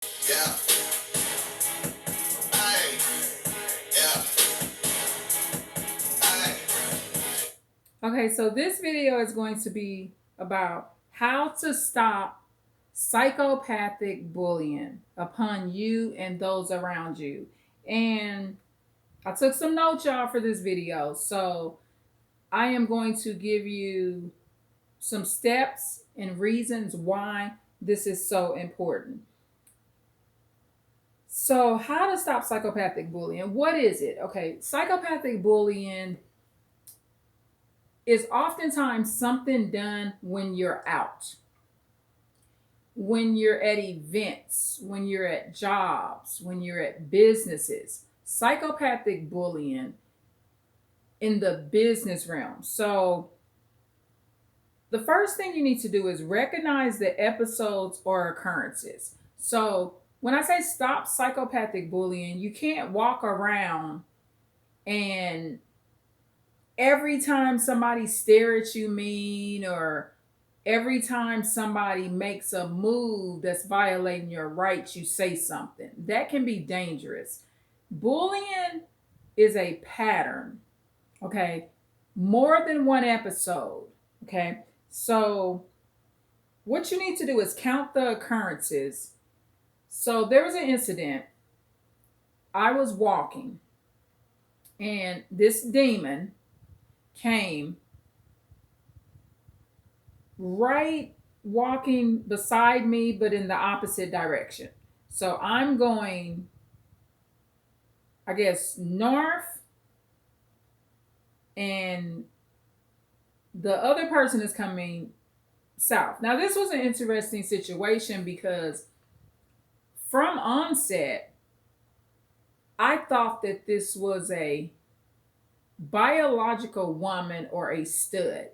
Yeah. Hey. Yeah. Hey. Okay, so this video is going to be about how to stop psychopathic bullying upon you and those around you. And I took some notes, y'all, for this video. So I am going to give you some steps and reasons why this is so important. So, how to stop psychopathic bullying? What is it? Okay, psychopathic bullying is oftentimes something done when you're out, when you're at events, when you're at jobs, when you're at businesses. Psychopathic bullying in the business realm. So, the first thing you need to do is recognize the episodes or occurrences. So, when I say stop psychopathic bullying, you can't walk around and every time somebody stare at you mean, or every time somebody makes a move that's violating your rights, you say something. That can be dangerous. Bullying is a pattern, okay? More than one episode, okay? So, what you need to do is count the occurrences. So, there was an incident. I was walking, and this demon came right walking beside me, but in the opposite direction. So I'm going, I guess, north, and the other person is coming south. Now, this was an interesting situation because from onset, I thought that this was a biological woman or a stud.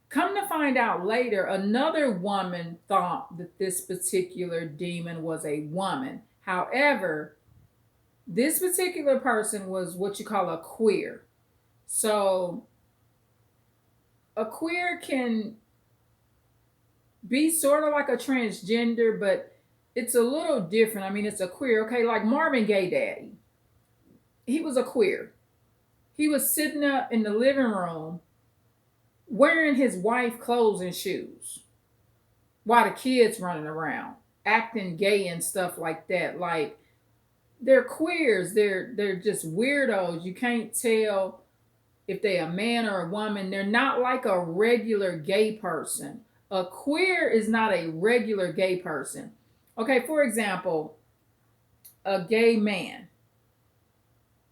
Come to find out later, another woman thought that this particular demon was a woman. However, this particular person was what you call a queer. So, a queer can be sort of like a transgender, but it's a little different. I mean, it's a queer, okay, like Marvin Gaye Daddy. He was a queer. He was sitting up in the living room wearing his wife clothes and shoes while the kids running around acting gay and stuff like that. Like, they're queers, they're just weirdos. You can't tell if they're a man or a woman. They're not like a regular gay person. A queer is not a regular gay person. Okay, for example, a gay man,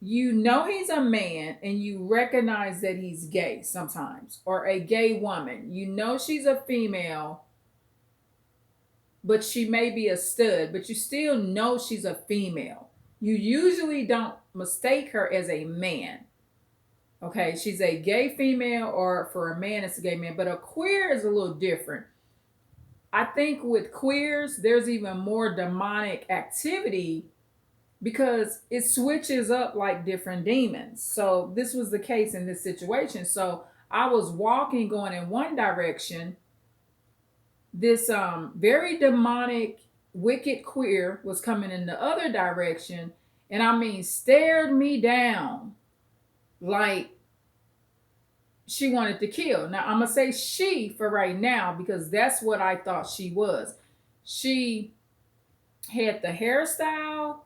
you know he's a man and you recognize that he's gay sometimes. Or a gay woman, you know she's a female, but she may be a stud, but you still know she's a female. You usually don't mistake her as a man. Okay, she's a gay female, or for a man, it's a gay man. But a queer is a little different. I think with queers, there's even more demonic activity because it switches up like different demons. So this was the case in this situation. So I was walking going in one direction. This very demonic, wicked queer was coming in the other direction, and I mean stared me down like she wanted to kill. Now I'm gonna say she for right now because that's what I thought she was. She had the hairstyle.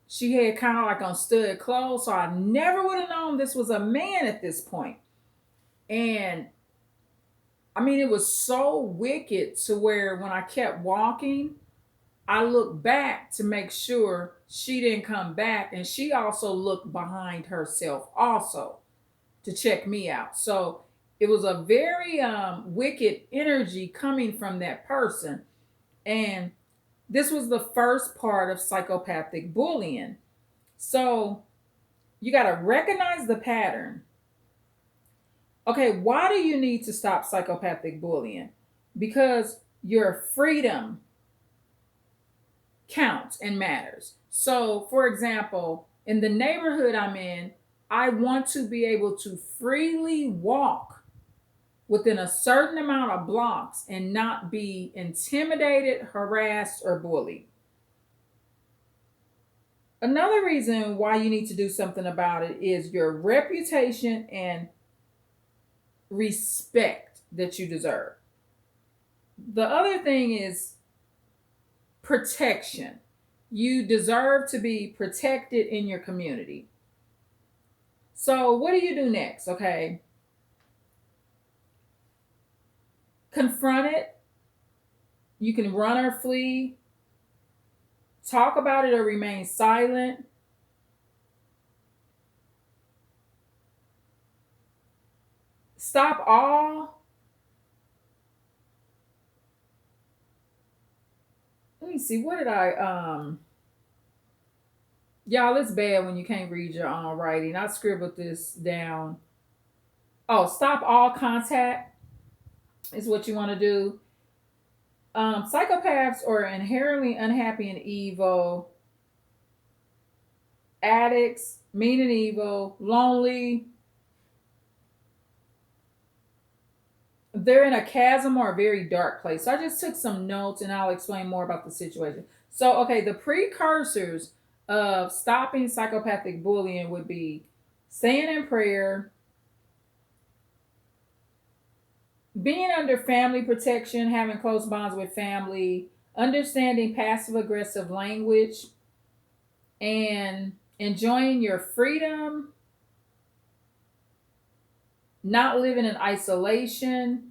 She had kind of like on stud clothes, so I never would have known this was a man at this point. And I mean, it was so wicked to where when I kept walking, I looked back to make sure she didn't come back, and she also looked behind herself also to check me out. So it was a very wicked energy coming from that person. And this was the first part of psychopathic bullying. So you got to recognize the pattern. Okay, why do you need to stop psychopathic bullying? Because your freedom counts and matters. So, for example, in the neighborhood I'm in, I want to be able to freely walk within a certain amount of blocks and not be intimidated, harassed, or bullied. Another reason why you need to do something about it is your reputation and respect that you deserve. The other thing is protection. You deserve to be protected in your community. So, what do you do next? Okay, confront it. You can run or flee, talk about it or remain silent. Stop all. Let me see. What did I Y'all, it's bad when you can't read your own writing. I scribbled this down. Oh, stop all contact is what you want to do. Psychopaths are inherently unhappy and evil. Addicts, mean and evil, lonely. They're in a chasm or a very dark place. So I just took some notes and I'll explain more about the situation. So, okay, the precursors of stopping psychopathic bullying would be saying in prayer, being under family protection, having close bonds with family, understanding passive aggressive language, and enjoying your freedom, not living in isolation.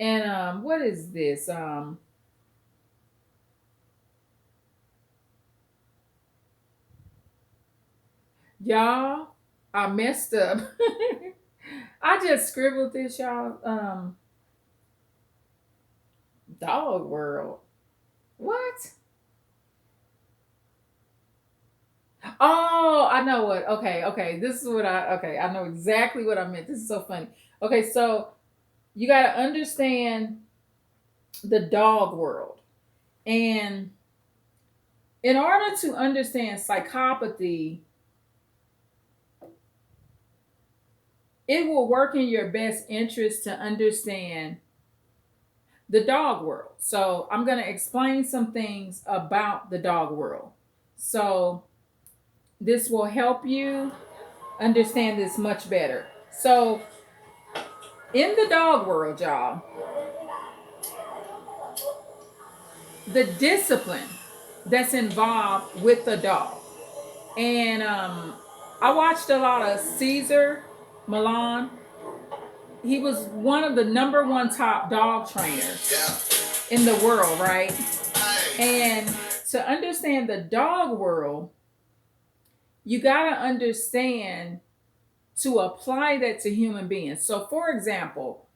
And what is this? Y'all, I messed up. I just scribbled this, y'all. Dog world. What? Oh, I know what. Okay, okay. This is what I okay, I know exactly what I meant. This is so funny. Okay, so you gotta understand the dog world. And in order to understand psychopathy, it will work in your best interest to understand the dog world. So I'm going to explain some things about the dog world. So this will help you understand this much better. So in the dog world, y'all, the discipline that's involved with the dog. And I watched a lot of Caesar Milan. He was one of the number one top dog trainers Yeah. in the world, right? Hey. And to understand the dog world, you got to understand to apply that to human beings. So, for example,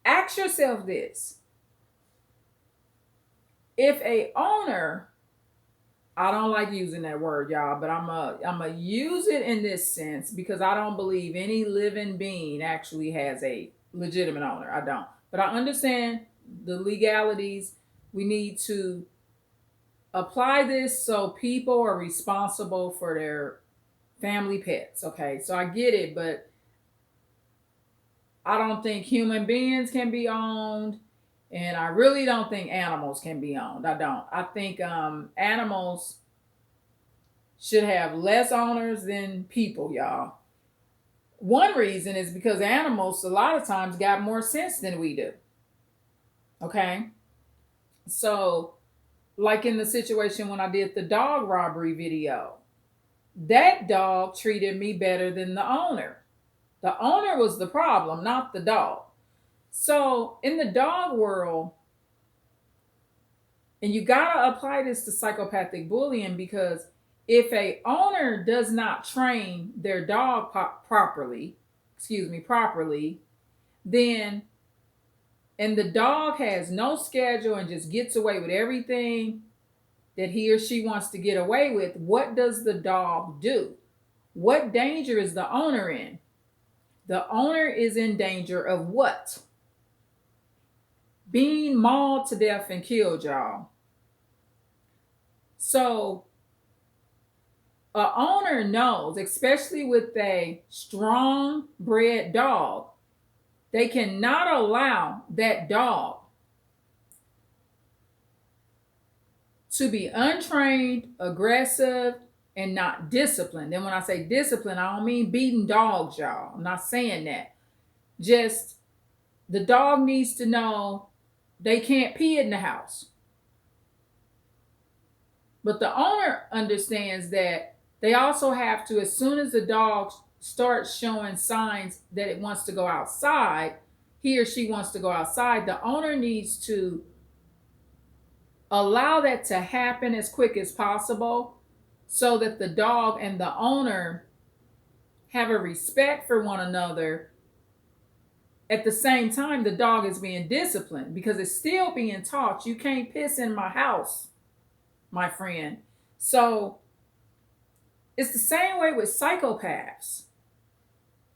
ask yourself this: if a owner, I don't like using that word, y'all, but I'm a use it in this sense because I don't believe any living being actually has a legitimate owner. I don't. But I understand the legalities. We need to apply this so people are responsible for their family pets. Okay, so I get it, but I don't think human beings can be owned, and I really don't think animals can be owned. I don't. I think animals should have less owners than people, y'all. One reason is because animals, a lot of times, got more sense than we do. Okay, so like in the situation when I did the dog robbery video, that dog treated me better than the owner. The owner was the problem, not the dog. So in the dog world, and you gotta apply this to psychopathic bullying because if a owner does not train their dog properly, properly, then and the dog has no schedule and just gets away with everything that he or she wants to get away with, what does the dog do? What danger is the owner in? The owner is in danger of what? Being mauled to death and killed, y'all. So a owner knows, especially with a strong bred dog, they cannot allow that dog to be untrained, aggressive, and not disciplined. And when I say discipline, I don't mean beating dogs, y'all. I'm not saying that. Just the dog needs to know they can't pee in the house. But the owner understands that they also have to, as soon as the dog starts showing signs that it wants to go outside, he or she wants to go outside, the owner needs to allow that to happen as quick as possible so that the dog and the owner have a respect for one another. At the same time, the dog is being disciplined because it's still being taught you can't piss in my house, my friend. So it's the same way with psychopaths.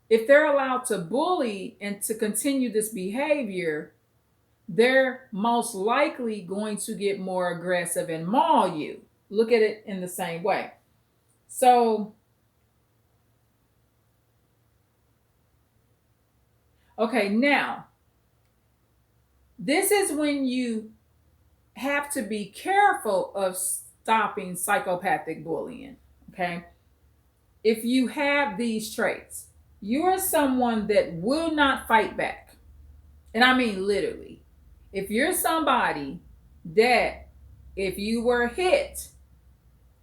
If they're allowed to bully and to continue this behavior, they're most likely going to get more aggressive and maul you. Look at it in the same way. So, okay, now, this is when you have to be careful of stopping psychopathic bullying. Okay. If you have these traits, you're someone that will not fight back. And I mean literally. If you're somebody that, if you were hit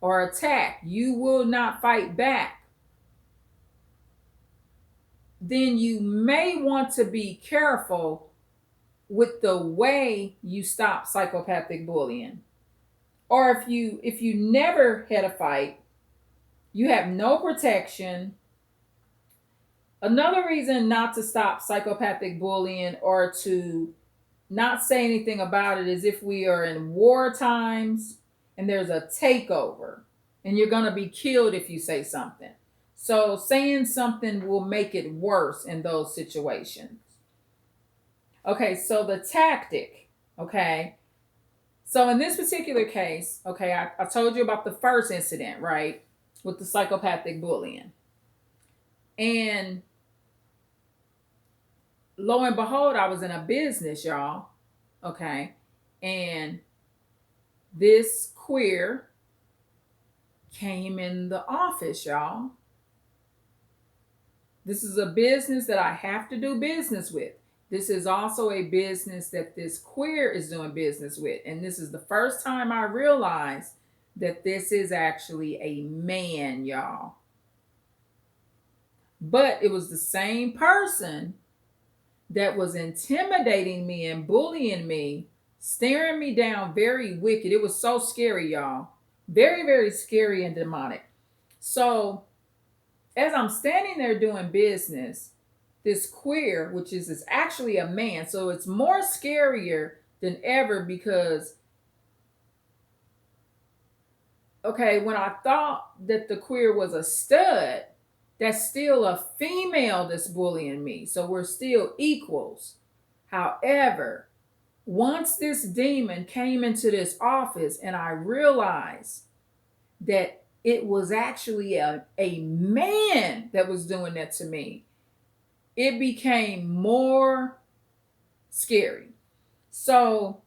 or attacked, you will not fight back, then you may want to be careful with the way you stop psychopathic bullying. Or if you never had a fight, you have no protection. Another reason not to stop psychopathic bullying or to not say anything about it is if we are in war times and there's a takeover and you're going to be killed if you say something. So saying something will make it worse in those situations. Okay, so the tactic, okay. So in this particular case, okay, I told you about the first incident, right, with the psychopathic bullying. And lo and behold, I was in a business, y'all, okay, and this queer came in the office, y'all. This is a business that I have to do business with. This is also a business that this queer is doing business with. And this is the first time I realized that this is actually a man, y'all. But it was the same person that was intimidating me and bullying me, staring me down, very wicked. It was so scary, y'all. Very, very scary and demonic. So as I'm standing there doing business, this queer, which is actually a man, so it's more scarier than ever because, okay, when I thought that the queer was a stud, that's still a female that's bullying me. So we're still equals. However, once this demon came into this office and I realized that it was actually a man that was doing that to me, it became more scary. So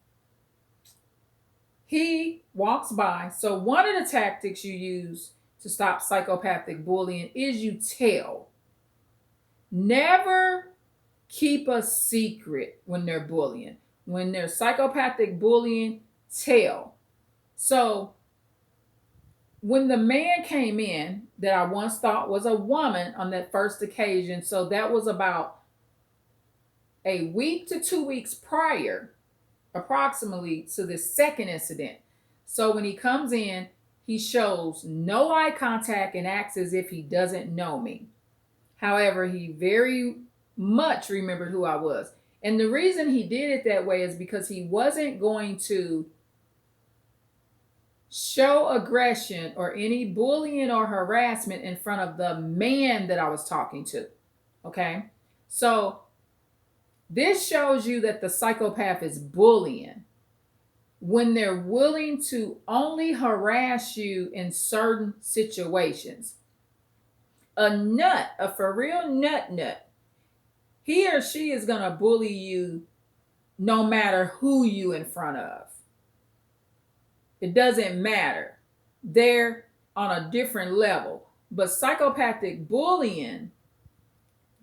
he walks by. So one of the tactics you use to stop psychopathic bullying is you tell. Never keep a secret when they're bullying. When they're psychopathic bullying, tell. So when the man came in that I once thought was a woman on that first occasion, so that was about a week to 2 weeks prior, approximately, to this second incident. So when he comes in, he shows no eye contact and acts as if he doesn't know me. However, he very much remembered who I was. And the reason he did it that way is because he wasn't going to show aggression or any bullying or harassment in front of the man that I was talking to. Okay? So this shows you that the psychopath is bullying. when they're willing to only harass you in certain situations. A nut, a for real nut, he or she is going to bully you no matter who you in front of. It doesn't matter. They're on a different level. But psychopathic bullying,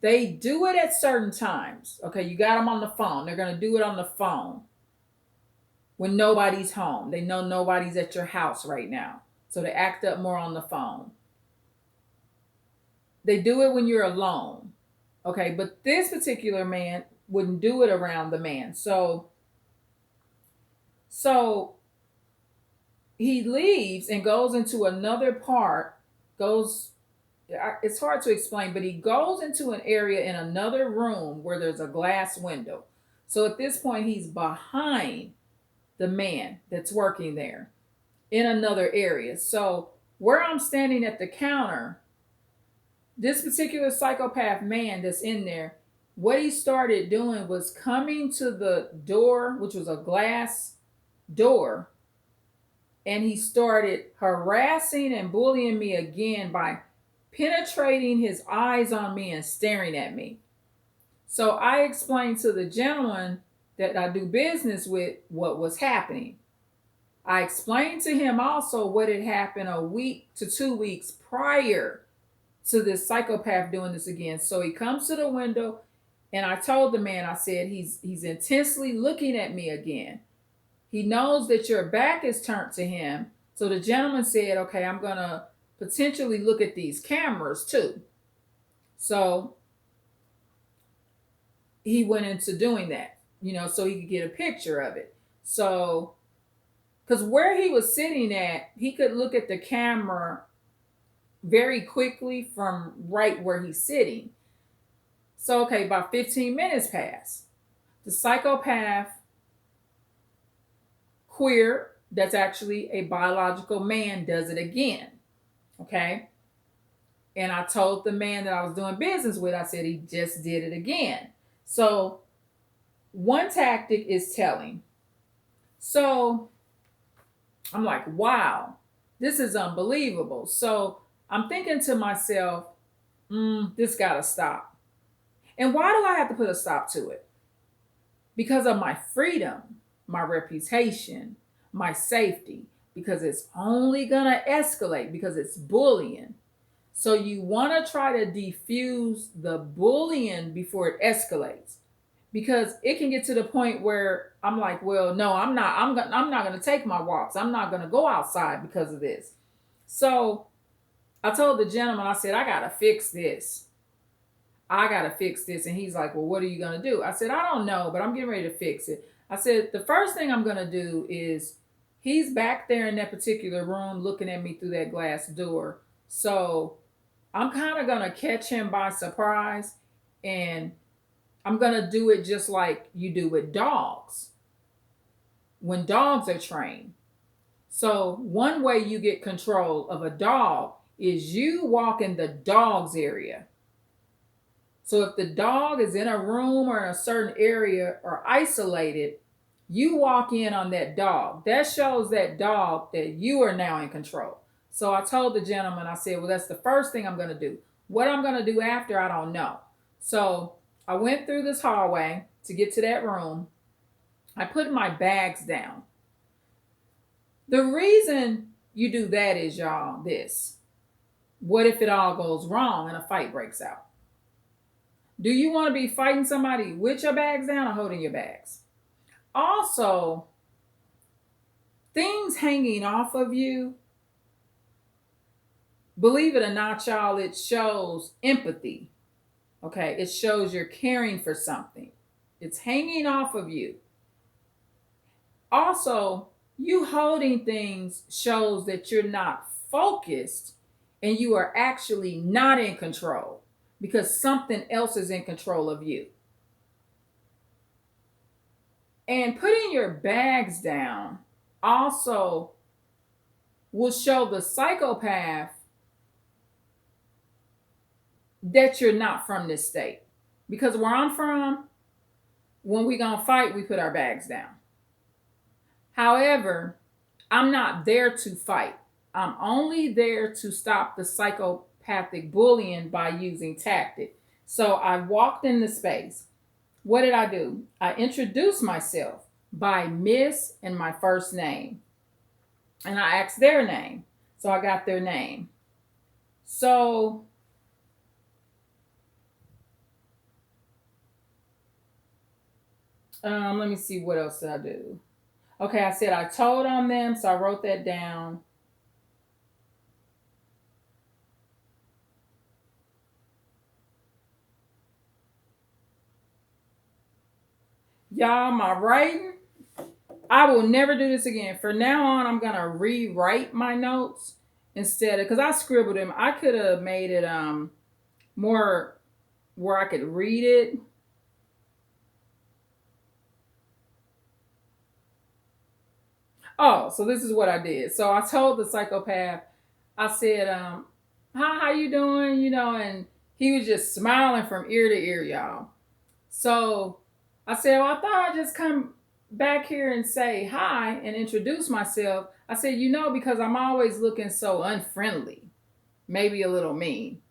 they do it at certain times. Okay, you got them on the phone. They're going to do it on the phone when nobody's home. They know nobody's at your house right now. So they act up more on the phone. They do it when you're alone. Okay, but this particular man wouldn't do it around the man. So he leaves and goes into another part, goes it's hard to explain, but he goes into an area in another room where there's a glass window. So at this point, he's behind the man that's working there in another area. So where I'm standing at the counter, this particular psychopath man that's in there, what he started doing was coming to the door, which was a glass door, and he started harassing and bullying me again by penetrating his eyes on me and staring at me. So I explained to the gentleman that I do business with what was happening. I explained to him also what had happened a week to 2 weeks prior to this psychopath doing this again. So he comes to the window, and I told the man, I said, he's intensely looking at me again. He knows that your back is turned to him. So the gentleman said, okay, I'm going to potentially look at these cameras too. So he went into doing that, so he could get a picture of it. So, because where he was sitting at, he could look at the camera very quickly from right where he's sitting. So, okay, about 15 minutes passed. The psychopath, queer, that's actually a biological man, does it again. Okay. And I told the man that I was doing business with, I said, he just did it again. So one tactic is telling. So I'm like, wow, this is unbelievable. So I'm thinking to myself, this got to stop. And why do I have to put a stop to it? Because of my freedom, my reputation, my safety, because it's only going to escalate because it's bullying. So you want to try to defuse the bullying before it escalates, because it can get to the point where I'm like, well, no, I'm not going to take my walks. I'm not going to go outside because of this. So I told the gentleman, I said, I got to fix this. And he's like, well, what are you going to do? I said, I don't know, but I'm getting ready to fix it. I said, the first thing I'm going to do is, he's back there in that particular room looking at me through that glass door. So I'm kind of going to catch him by surprise, and I'm going to do it just like you do with dogs when dogs are trained. So one way you get control of a dog is you walk in the dog's area. So if the dog is in a room or in a certain area or isolated, you walk in on that dog. That shows that dog that you are now in control. So I told the gentleman, I said, well, that's the first thing I'm going to do. What I'm going to do after, I don't know. So I went through this hallway to get to that room. I put my bags down. The reason you do that is, y'all, this. What if it all goes wrong and a fight breaks out? Do you want to be fighting somebody with your bags down or holding your bags? Also, things hanging off of you, believe it or not, y'all, it shows empathy. Okay, it shows you're caring for something. It's hanging off of you. Also, you holding things shows that you're not focused and you are actually not in control, because something else is in control of you. And putting your bags down also will show the psychopath that you're not from this state. Because where I'm from, when we gonna fight, we put our bags down. However, I'm not there to fight. I'm only there to stop the psychopathic bullying by using tactic. So I walked in the space. What did I do? I introduced myself by Miss and my first name. And I asked their name. So I got their name. So let me see, what else did I do? Okay, I said I told on them, so I wrote that down. Y'all, my writing, I will never do this again. From now on, I'm gonna rewrite my notes instead of, because I scribbled them. I could have made it more where I could read it. Oh, so this is what I did. So I told the psychopath, I said, hi, how you doing? And he was just smiling from ear to ear, y'all. So I said, well, I thought I'd just come back here and say hi and introduce myself. I said, because I'm always looking so unfriendly, maybe a little mean.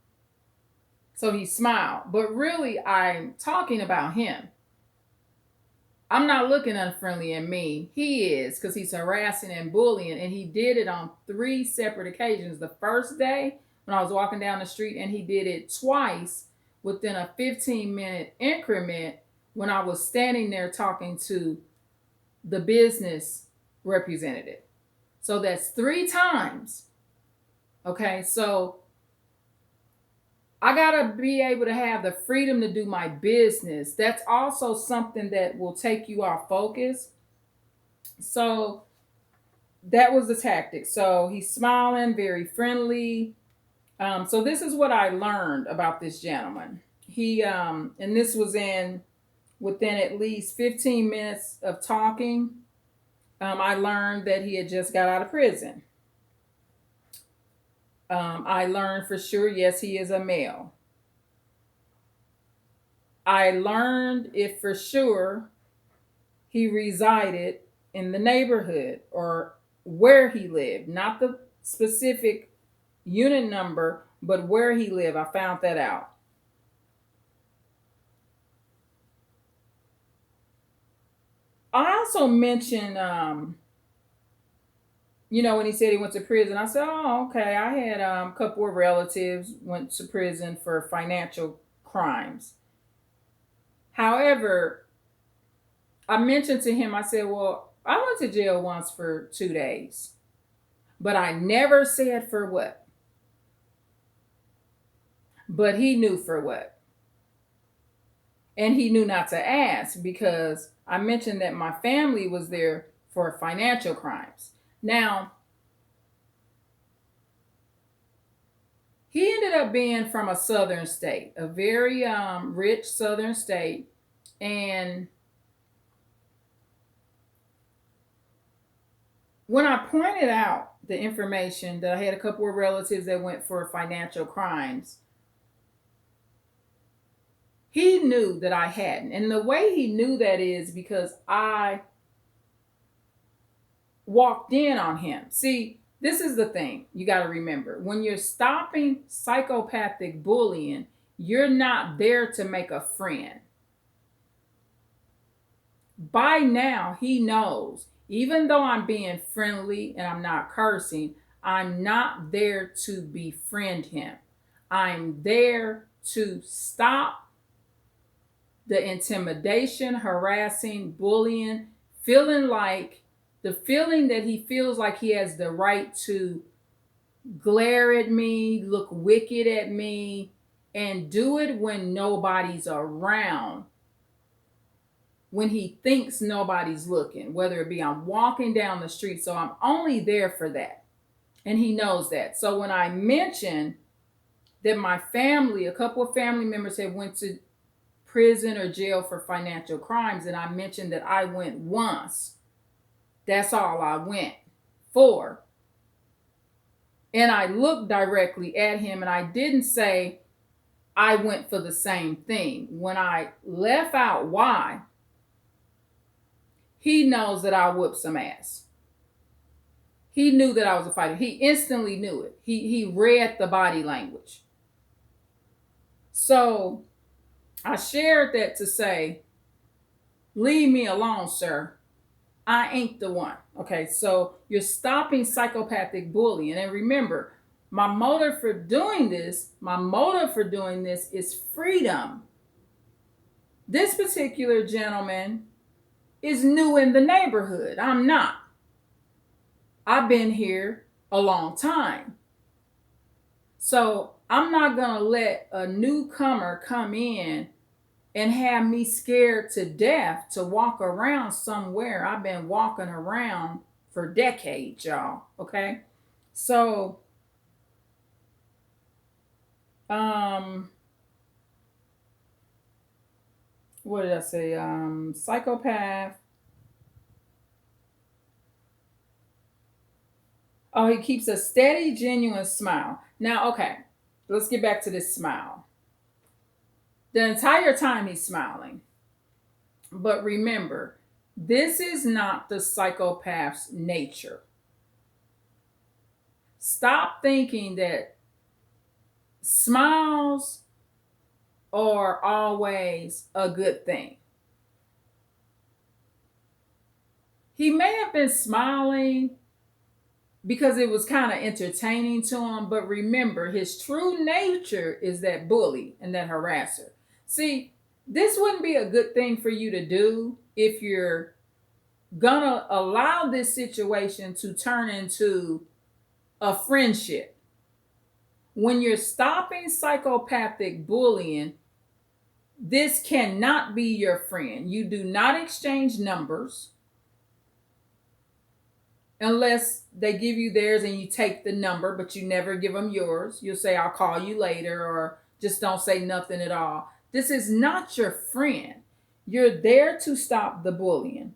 So he smiled, but really I'm talking about him. I'm not looking unfriendly and mean. He is, because he's harassing and bullying, and he did it on 3 separate occasions. The first day when I was walking down the street, and he did it twice within a 15-minute increment when I was standing there talking to the business representative. So that's 3 times. Okay, so I gotta be able to have the freedom to do my business. That's also something that will take you off focus. So that was the tactic. So he's smiling, very friendly. So this is what I learned about this gentleman. He and this was within at least 15 minutes of talking. I learned that he had just got out of prison. I learned for sure, yes, he is a male. I learned if for sure he resided in the neighborhood or where he lived, not the specific unit number, but where he lived. I found that out. I also mentioned, when he said he went to prison, I said, oh, okay. I had a couple of relatives went to prison for financial crimes. However, I mentioned to him, I said, well, I went to jail once for 2 days, but I never said for what. But he knew for what. And he knew not to ask because I mentioned that my family was there for financial crimes. Now, he ended up being from a southern state, a very rich southern state. And when I pointed out the information that I had a couple of relatives that went for financial crimes, he knew that I hadn't. And the way he knew that is because I walked in on him. See, this is the thing you got to remember. When you're stopping psychopathic bullying, you're not there to make a friend. By now, he knows, even though I'm being friendly and I'm not cursing, I'm not there to befriend him. I'm there to stop the intimidation, harassing, bullying, feeling like the feeling that he feels like he has the right to glare at me, look wicked at me, and do it when nobody's around. When he thinks nobody's looking, whether it be I'm walking down the street. So I'm only there for that. And he knows that. So when I mentioned that my family, a couple of family members had went to prison or jail for financial crimes, and I mentioned that I went once, that's all I went for. And I looked directly at him and I didn't say I went for the same thing. When I left out why, he knows that I'll whoop some ass. He knew that I was a fighter. He instantly knew it. He read the body language. So I shared that to say, leave me alone, sir. I ain't the one. Okay, so you're stopping psychopathic bullying. And remember, my motive for doing this is freedom. This particular gentleman is new in the neighborhood. I'm not. I've been here a long time. So I'm not going to let a newcomer come in and have me scared to death to walk around somewhere I've been walking around for decades, y'all. Okay? So, um, what did I say? Psychopath. Oh, he keeps a steady, genuine smile. Now, okay, let's get back to this smile. The entire time he's smiling. But remember, this is not the psychopath's nature. Stop thinking that smiles are always a good thing. He may have been smiling because it was kind of entertaining to him, but remember, his true nature is that bully and that harasser. See, this wouldn't be a good thing for you to do if you're gonna allow this situation to turn into a friendship. When you're stopping psychopathic bullying, this cannot be your friend. You do not exchange numbers unless they give you theirs and you take the number, but you never give them yours. You'll say, I'll call you later, or just don't say nothing at all. This is not your friend. You're there to stop the bullying.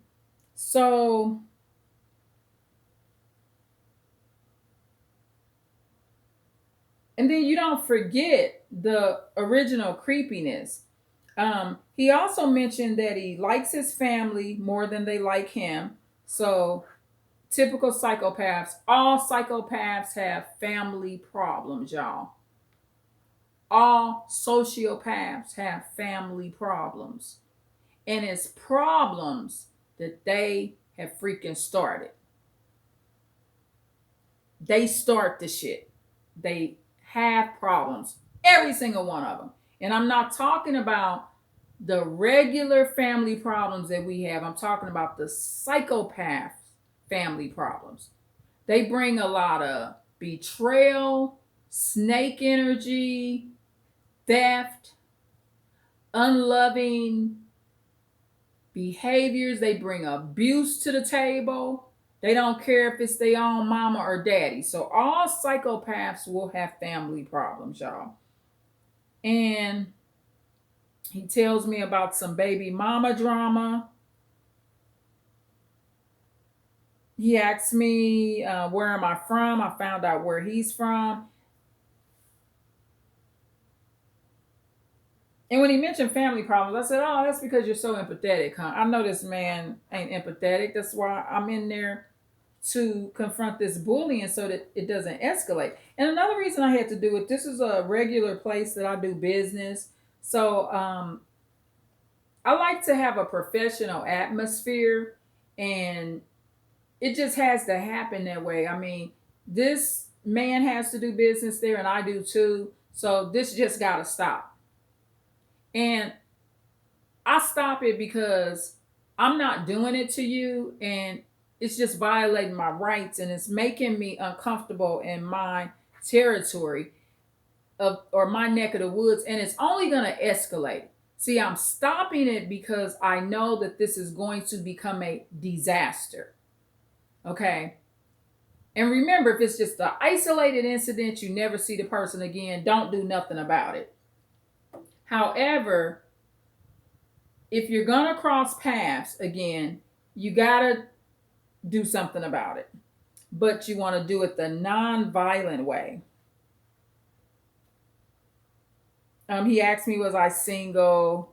So, and then you don't forget the original creepiness. He also mentioned that he likes his family more than they like him. So, typical psychopaths, all psychopaths have family problems, y'all. All sociopaths have family problems. And it's problems that they have freaking started. They start the shit. They have problems. Every single one of them. And I'm not talking about the regular family problems that we have. I'm talking about the psychopath family problems. They bring a lot of betrayal, snake energy, theft, unloving behaviors. They bring abuse to the table. They don't care if it's their own mama or daddy. So all psychopaths will have family problems, y'all. And he tells me about some baby mama drama. He asked me, where am I from? I found out where he's from. And when he mentioned family problems, I said, oh, that's because you're so empathetic, huh? I know this man ain't empathetic. That's why I'm in there to confront this bullying so that it doesn't escalate. And another reason I had to do it, this is a regular place that I do business. So I like to have a professional atmosphere, and it just has to happen that way. I mean, this man has to do business there, and I do too. So this just got to stop. And I stop it because I'm not doing it to you, and it's just violating my rights, and it's making me uncomfortable in my territory of or my neck of the woods, and it's only going to escalate. See, I'm stopping it because I know that this is going to become a disaster. Okay? And remember, if it's just an isolated incident, you never see the person again, don't do nothing about it. However, if you're going to cross paths again, you got to do something about it. But you want to do it the non-violent way. He asked me, was I single?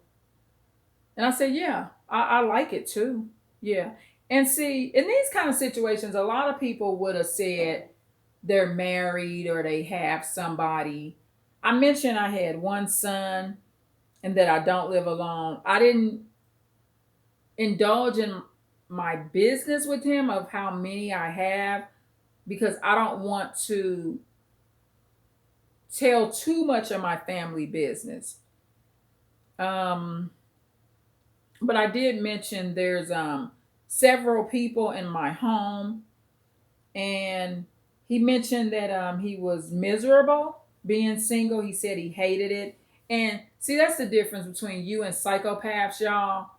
And I said, yeah, I like it too. Yeah. And see, in these kind of situations, a lot of people would have said they're married or they have somebody. I mentioned I had one son and that I don't live alone. I didn't indulge in my business with him of how many I have because I don't want to tell too much of my family business. Um, but I did mention there's several people in my home, and he mentioned that he was miserable being single. He said he hated it. And see, that's the difference between you and psychopaths, y'all.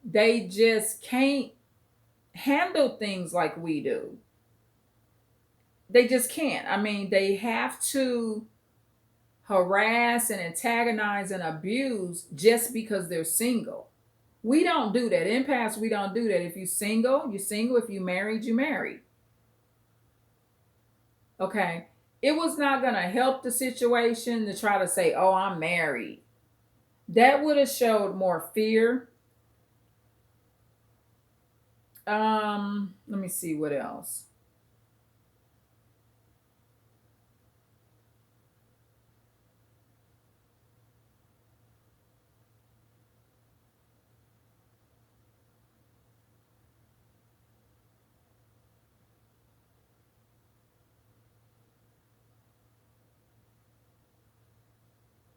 They just can't handle things like we do. They just can't. I mean, they have to harass and antagonize and abuse just because they're single. We don't do that. In past, we don't do that. If you're single, you're single. If you married, you married. Okay. It was not going to help the situation to try to say, oh, I'm married. That would have showed more fear. Let me see what else.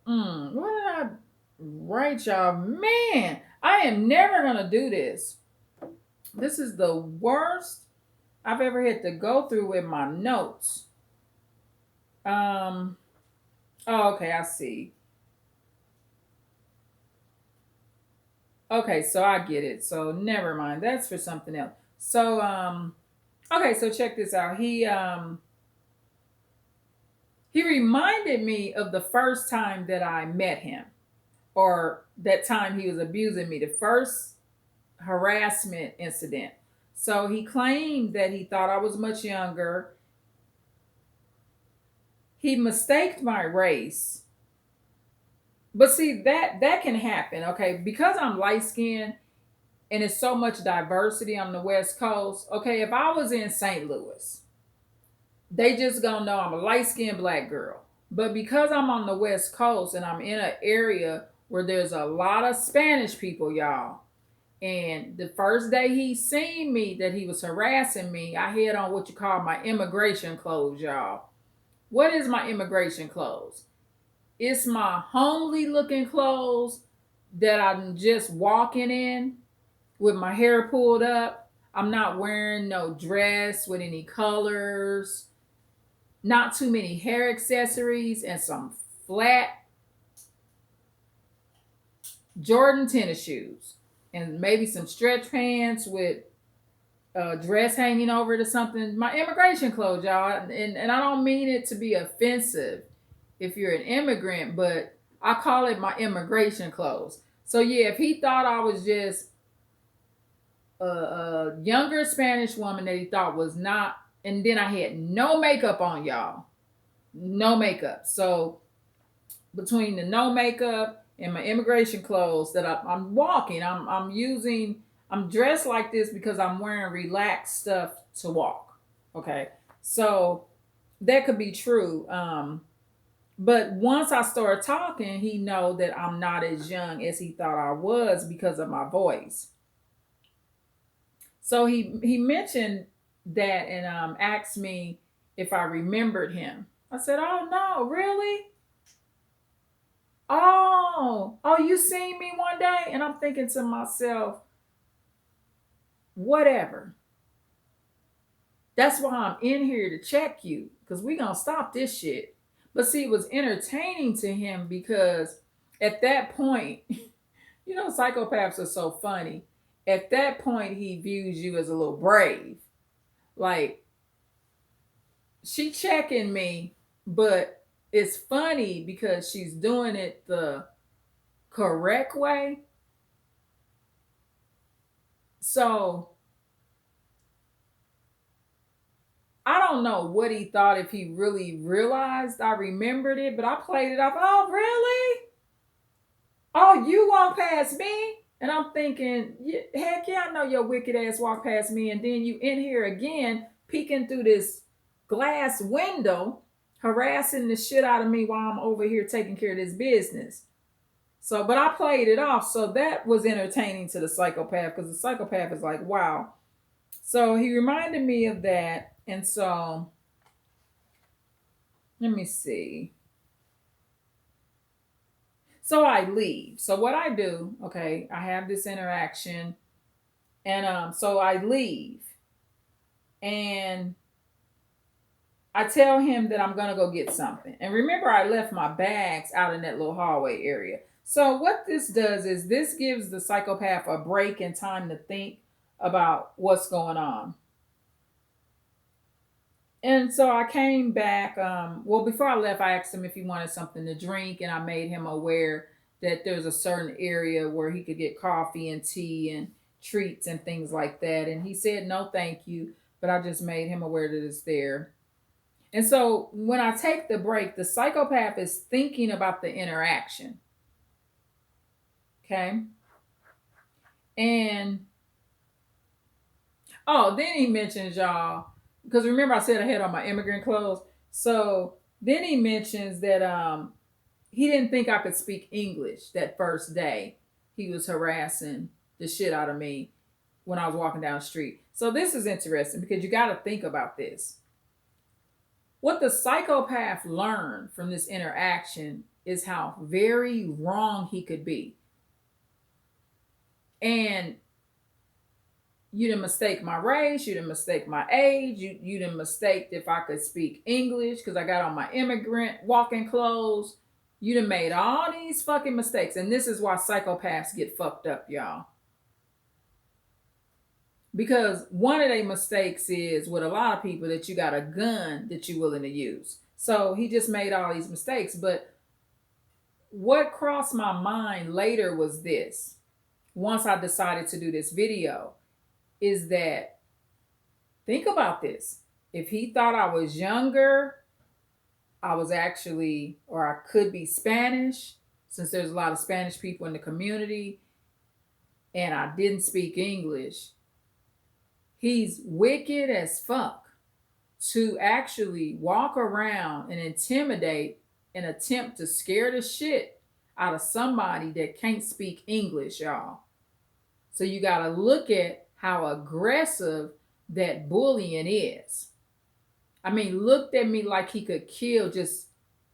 What did I write, y'all? Man, I am never going to do this. This is the worst I've ever had to go through with my notes. Um, oh, okay, I see. Okay, so I get it. So never mind. That's for something else. So okay, so check this out. He reminded me of the first time that I met him or that time he was abusing me, the first harassment incident. So he claimed that he thought I was much younger. He mistaked my race. But see that can happen, okay? Because I'm light skinned and it's so much diversity on the West Coast. Okay, if I was in St. Louis, they just gonna know I'm a light skinned black girl. But because I'm on the West Coast and I'm in an area where there's a lot of Spanish people, y'all, and the first day he seen me that he was harassing me, I had on what you call my immigration clothes, y'all. What is my immigration clothes? It's my homely looking clothes that I'm just walking in with my hair pulled up. I'm not wearing no dress with any colors, not too many hair accessories, and some flat Jordan tennis shoes. And maybe some stretch pants with a dress hanging over it or something. My immigration clothes, y'all. And I don't mean it to be offensive if you're an immigrant, but I call it my immigration clothes. So yeah, if he thought I was just a younger Spanish woman that he thought was not, and then I had no makeup on, y'all, no makeup. So between the no makeup and my immigration clothes that I'm walking, I'm using, I'm dressed like this because I'm wearing relaxed stuff to walk. Okay, so that could be true. But once I start talking, he know that I'm not as young as he thought I was because of my voice. So he mentioned that and asked me if I remembered him. I said, "Oh no, really? Oh, you seen me one day?" And I'm thinking to myself, whatever. That's why I'm in here to check you because we gonna stop this shit. But see, it was entertaining to him because at that point, you know, psychopaths are so funny. At that point, he views you as a little brave. Like, she checking me, but it's funny because she's doing it the correct way. So I don't know what he thought if he really realized I remembered it, but I played it off. Oh, really? Oh, you won't pass me? And I'm thinking, heck yeah, I know your wicked ass walked past me, and then you in here again, peeking through this glass window, harassing the shit out of me while I'm over here taking care of this business. So, but I played it off, so that was entertaining to the psychopath because the psychopath is like, wow. So he reminded me of that, and so let me see. So I leave. So what I do, okay, I have this interaction, and so I leave, and I tell him that I'm gonna go get something. And remember, I left my bags out in that little hallway area. So what this does is this gives the psychopath a break and time to think about what's going on. And so I came back. Well, before I left, I asked him if he wanted something to drink, and I made him aware that there's a certain area where he could get coffee and tea and treats and things like that. And he said, no, thank you. But I just made him aware that it's there. And so when I take the break, the psychopath is thinking about the interaction. Okay. And oh, then he mentions y'all, because remember I said I had on my immigrant clothes. So then he mentions that he didn't think I could speak English that first day. He was harassing the shit out of me when I was walking down the street. So this is interesting because you got to think about this. What the psychopath learned from this interaction is how very wrong he could be. And you didn't mistake my race, you didn't mistake my age, you didn't mistake if I could speak English because I got on my immigrant walking clothes. You done made all these fucking mistakes. And this is why psychopaths get fucked up, y'all. Because one of their mistakes is with a lot of people that you got a gun that you're willing to use. So he just made all these mistakes. But what crossed my mind later was this. Once I decided to do this video, is that think about this. If he thought I was younger, I was actually, or I could be Spanish, since there's a lot of Spanish people in the community, and I didn't speak English, he's wicked as fuck to actually walk around and intimidate and attempt to scare the shit out of somebody that can't speak English, y'all. So you got to look at how aggressive that bullying is. I mean, looked at me like he could kill, just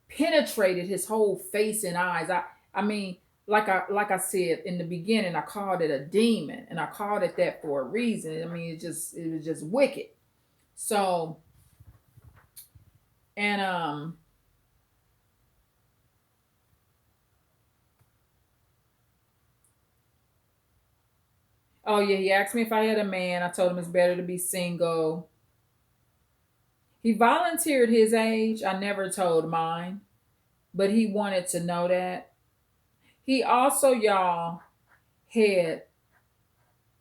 penetrated his whole face and eyes. I mean, like I said in the beginning, I called it a demon, and I called it that for a reason. I mean, it was just wicked. So, and oh yeah, he asked me if I had a man. I told him it's better to be single. He volunteered his age. I never told mine, but he wanted to know that. He also, y'all, had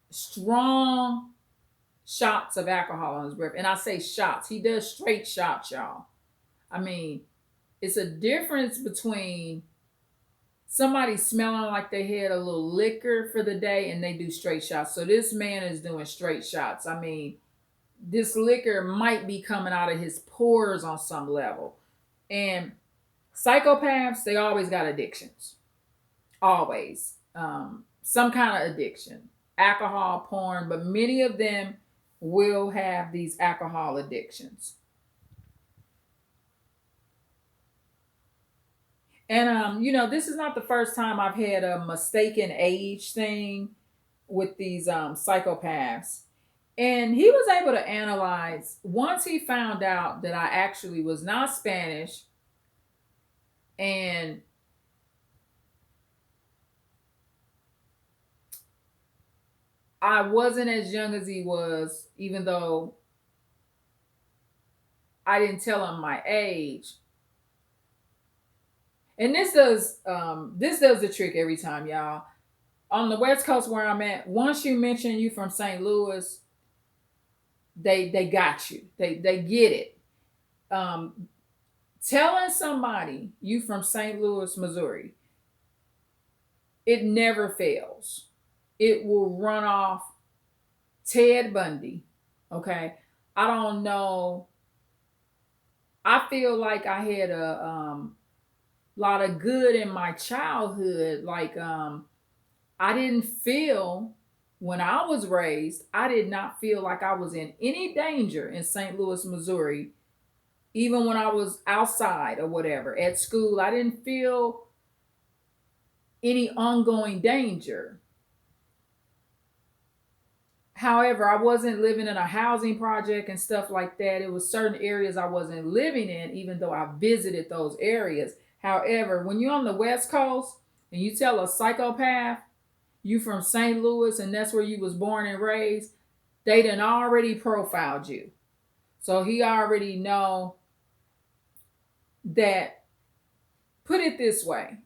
strong shots of alcohol on his breath. And I say shots. He does straight shots, y'all. I mean, it's a difference between somebody smelling like they had a little liquor for the day and they do straight shots. So this man is doing straight shots. I mean, this liquor might be coming out of his pores on some level. And psychopaths, they always got addictions. Always. Some kind of addiction. Alcohol, porn, but many of them will have these alcohol addictions. And this is not the first time I've had a mistaken age thing with these psychopaths. And he was able to analyze once he found out that I actually was not Spanish and I wasn't as young as he was, even though I didn't tell him my age. And this does the trick every time, y'all. On the West Coast where I'm at, once you mention you from St. Louis, they got you. They get it. Telling somebody you from St. Louis, Missouri, it never fails. it will run off Ted Bundy. Okay. I don't know. I feel like I had a lot of good in my childhood. Like I didn't feel when I was raised, I did not feel like I was in any danger in St. Louis, Missouri, even when I was outside or whatever at school. I didn't feel any ongoing danger. However, I wasn't living in a housing project and stuff like that. It was certain areas I wasn't living in, even though I visited those areas. However, when you're on the West Coast and you tell a psychopath you from St. Louis and that's where you was born and raised, they done already profiled you. So he already know that. Put it this way.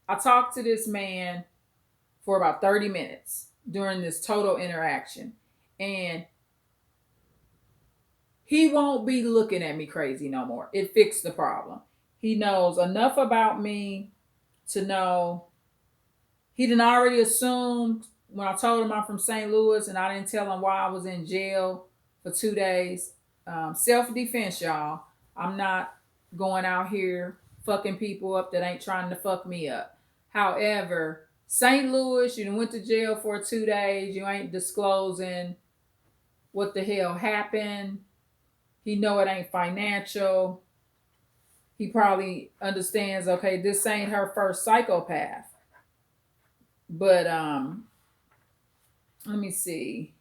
I talked to this man for about 30 minutes during this total interaction. And he won't be looking at me crazy no more. It fixed the problem. He knows enough about me to know he didn't already assume when I told him I'm from St. Louis and I didn't tell him why I was in jail for 2 days. Self defense, y'all. I'm not going out here fucking people up that ain't trying to fuck me up. However, St. Louis, you done went to jail for 2 days. You ain't disclosing what the hell happened. He know it ain't financial. He probably understands, okay, this ain't her first psychopath. But let me see.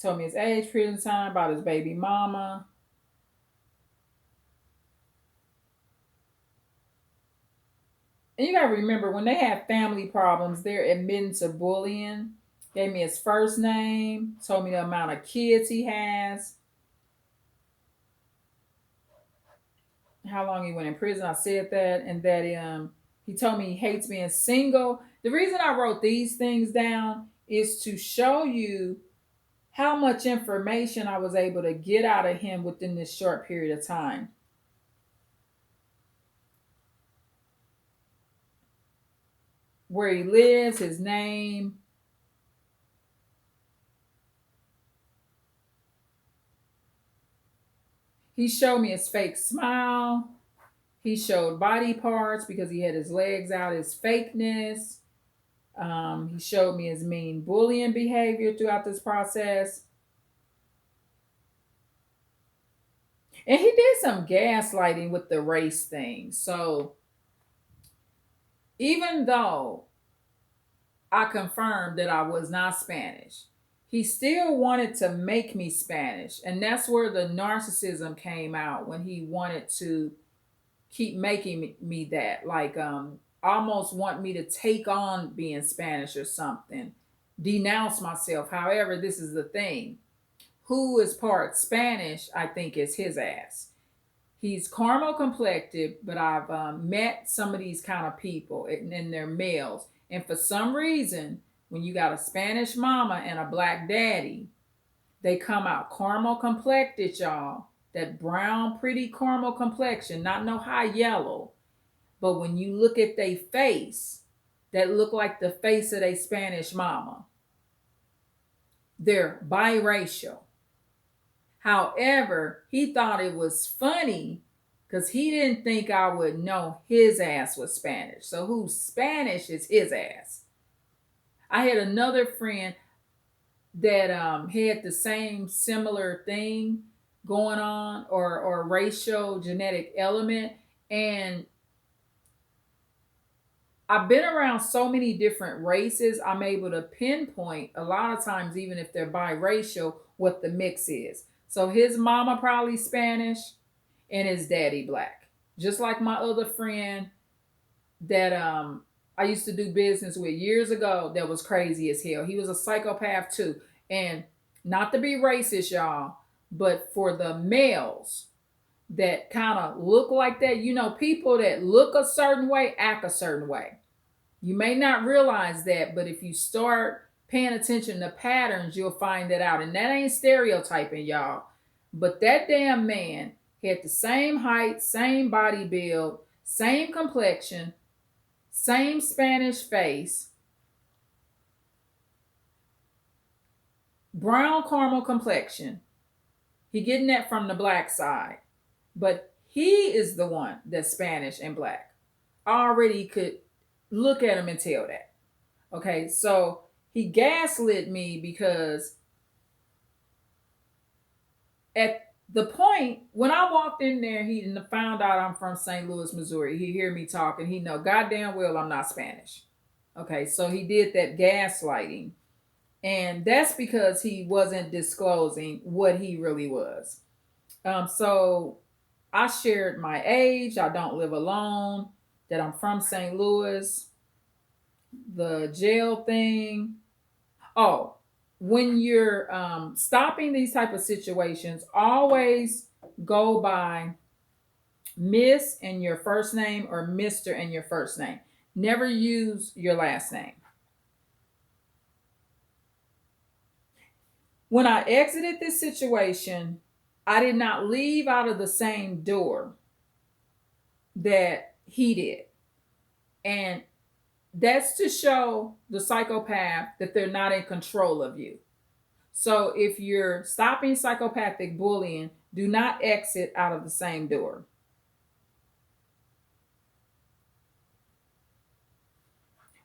Told me his age, prison time, about his baby mama. And you gotta remember when they have family problems, they're admitting to bullying. Gave me his first name, told me the amount of kids he has, how long he went in prison. I said that, and that he told me he hates being single. The reason I wrote these things down is to show you how much information I was able to get out of him within this short period of time. Where he lives, his name. He showed me his fake smile. He showed body parts because he had his legs out, his fakeness. He showed me his mean bullying behavior throughout this process. And he did some gaslighting with the race thing. So even though I confirmed that I was not Spanish, he still wanted to make me Spanish. And that's where the narcissism came out, when he wanted to keep making me that. Like, almost want me to take on being Spanish or something, denounce myself. However, this is the thing. Who is part Spanish, I think, is his ass. He's caramel complected, but I've met some of these kind of people, and they're males. And for some reason, when you got a Spanish mama and a black daddy, they come out caramel complected, y'all. That brown, pretty caramel complexion, not no high yellow. But when you look at their face, that look like the face of a Spanish mama. They're biracial. However, he thought it was funny because he didn't think I would know his ass was Spanish. So who's Spanish is his ass. I had another friend that had the same similar thing going on, or racial genetic element. And I've been around so many different races, I'm able to pinpoint a lot of times, even if they're biracial, what the mix is. So his mama probably Spanish and his daddy black. Just like my other friend that I used to do business with years ago that was crazy as hell. He was a psychopath too. And not to be racist, y'all, but for the males that kind of look like that, people that look a certain way act a certain way. You may not realize that, but if you start paying attention to patterns, you'll find that out. And that ain't stereotyping, y'all. But that damn man had the same height, same body build, same complexion, Same Spanish face, brown caramel complexion. He getting that from the black side, but he is the one that's Spanish and black. I already could look at him and tell that. Okay, so he gaslit me because at the point when I walked in there, he found out I'm from St. Louis, Missouri. He hear me talking. He know goddamn well I'm not Spanish. Okay, so he did that gaslighting, and that's because he wasn't disclosing what he really was. So I shared my age. I don't live alone. That I'm from St. Louis. The jail thing. Oh, when you're stopping these type of situations, always go by Miss and your first name or Mister and your first name. Never use your last name. When I exited this situation, I did not leave out of the same door that he did. And that's to show the psychopath that they're not in control of you. So if you're stopping psychopathic bullying, do not exit out of the same door.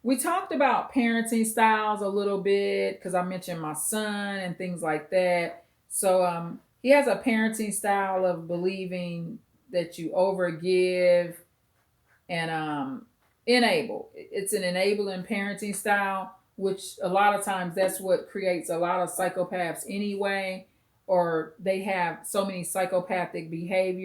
We talked about parenting styles a little bit because I mentioned my son and things like that. So he has a parenting style of believing that you overgive and enable. It's an enabling parenting style, which a lot of times that's what creates a lot of psychopaths anyway, or they have so many psychopathic behaviors